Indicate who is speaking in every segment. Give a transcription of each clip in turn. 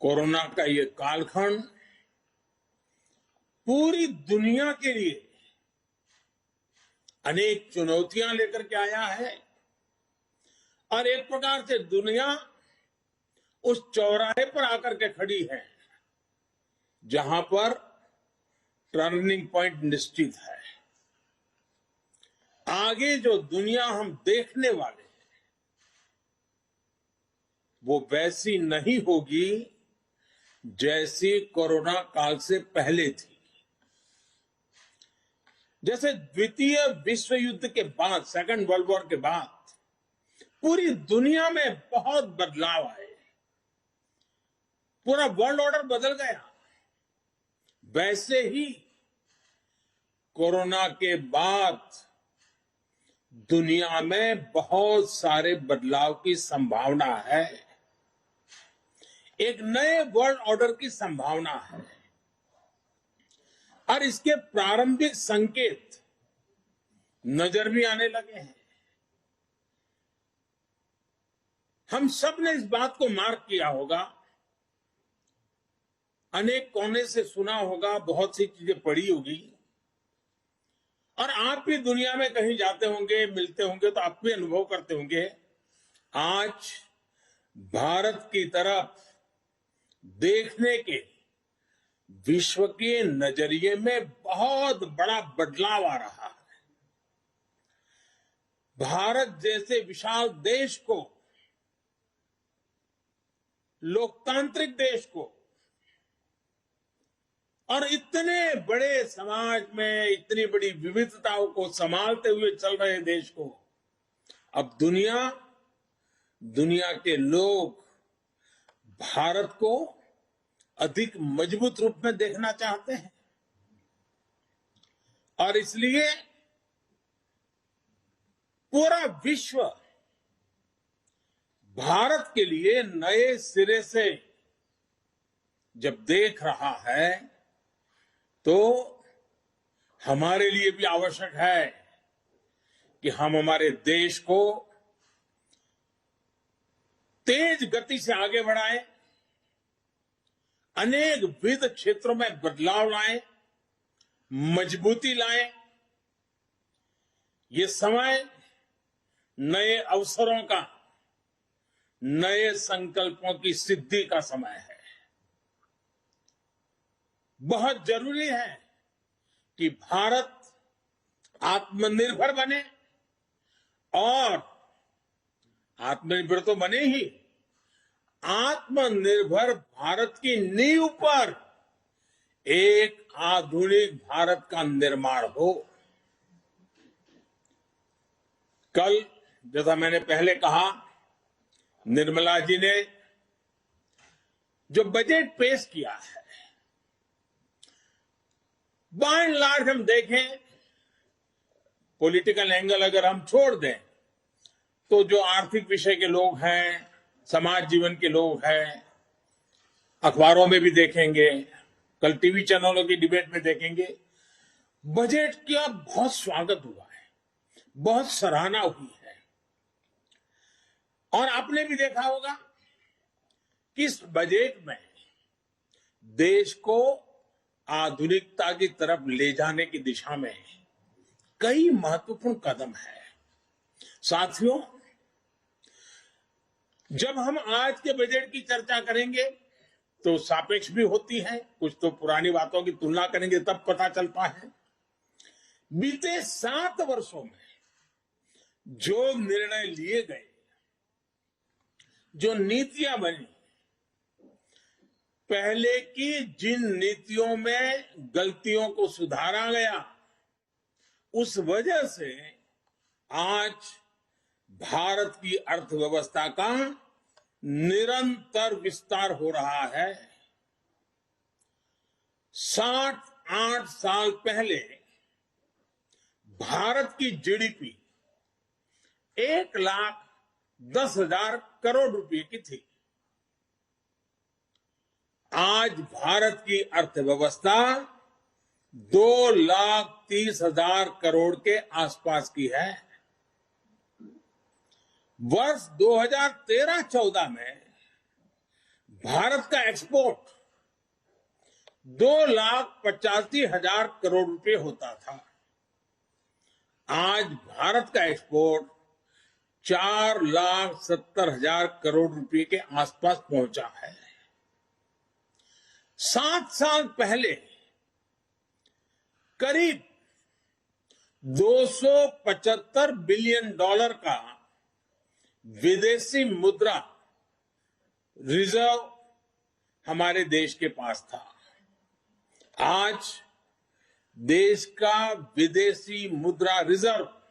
Speaker 1: Corona का ये कालखंड पूरी दुनिया के लिए अनेक चुनौतियां लेकर के आया है और एक प्रकार से दुनिया उस चौराहे पर आकर के खड़ी है जहां पर टर्निंग पॉइंट निश्चित है। आगे जो दुनिया हम देखने वाले हैं वो वैसी नहीं होगी जैसी कोरोना काल से पहले थी। जैसे द्वितीय विश्व युद्ध के बाद, सेकंड वर्ल्ड वॉर के बाद पूरी दुनिया में बहुत बदलाव आए, पूरा वर्ल्ड ऑर्डर बदल गया, वैसे ही कोरोना के बाद दुनिया में बहुत सारे बदलाव की संभावना है। एक नए वर्ल्ड ऑर्डर की संभावना है और इसके प्रारंभिक संकेत नजर भी आने लगे हैं। हम सब ने इस बात को मार्क किया होगा, अनेक कोने से सुना होगा, बहुत सी चीजें पढ़ी होगी और आप भी दुनिया में कहीं जाते होंगे, मिलते होंगे तो आप भी अनुभव करते होंगे। आज भारत की तरफ देखने के विश्व के नजरिए में बहुत बड़ा बदलाव आ रहा है। भारत जैसे विशाल देश को, लोकतांत्रिक देश को और इतने बड़े समाज में इतनी बड़ी विविधताओं को संभालते हुए चल रहे देश को अब दुनिया के लोग भारत को अधिक मजबूत रूप में देखना चाहते हैं और इसलिए पूरा विश्व भारत के लिए नए सिरे से जब देख रहा है तो हमारे लिए भी आवश्यक है कि हम हमारे देश को तेज गति से आगे बढ़ाएं, अनेक विविध क्षेत्रों में बदलाव लाएं, मजबूती लाएं। ये समय नए अवसरों का, नए संकल्पों की सिद्धि का समय है। बहुत जरूरी है कि भारत आत्मनिर्भर बने और आत्मनिर्भर तो बने ही, आत्मनिर्भर भारत की नींव पर एक आधुनिक भारत का निर्माण हो। कल जैसा मैंने पहले कहा, निर्मला जी ने जो बजट पेश किया है, बाय एंड लार्ज हम देखें, पॉलिटिकल एंगल अगर हम छोड़ दें तो जो आर्थिक विषय के लोग हैं, समाज जीवन के लोग हैं, अखबारों में भी देखेंगे, कल टीवी चैनलों की डिबेट में देखेंगे, बजट का बहुत स्वागत हुआ है, बहुत सराहना हुई है। और आपने भी देखा होगा कि इस बजट में देश को आधुनिकता की तरफ ले जाने की दिशा में कई महत्वपूर्ण कदम है। साथियों, जब हम आज के बजट की चर्चा करेंगे तो सापेक्ष भी होती है, कुछ तो पुरानी बातों की तुलना करेंगे तब पता चलता है। बीते 7 वर्षों में जो निर्णय लिए गए, जो नीतियां बनी, पहले की जिन नीतियों में गलतियों को सुधारा गया, उस वजह से आज भारत की अर्थव्यवस्था का निरंतर विस्तार हो रहा है। 7-8 साल पहले भारत की जीडीपी 1,10,000 करोड़ रुपए की थी। आज भारत की अर्थव्यवस्था 2,30,000 करोड़ के आसपास की है। वर्ष 2013-14 में भारत का एक्सपोर्ट 2,85,000 करोड़ रुपए होता था। आज भारत का एक्सपोर्ट 4,70,000 करोड़ रुपए के आसपास पहुंचा है। 7 साल पहले करीब $275 बिलियन का विदेशी मुद्रा रिजर्व हमारे देश के पास था। आज देश का विदेशी मुद्रा रिजर्व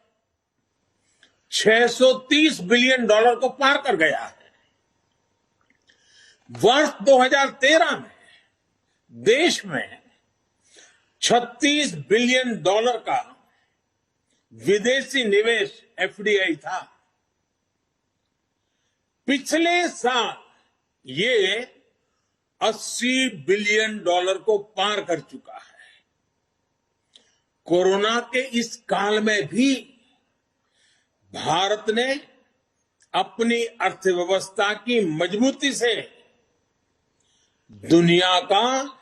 Speaker 1: $630 बिलियन को पार कर गया है। वर्ष 2013 में देश में $36 बिलियन का विदेशी निवेश एफडीआई था। पिछले साल ये $80 बिलियन को पार कर चुका है। कोरोना के इस काल में भी भारत ने अपनी अर्थव्यवस्था की मजबूती से दुनिया का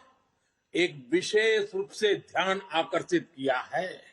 Speaker 1: एक विशेष रूप से ध्यान आकर्षित किया है।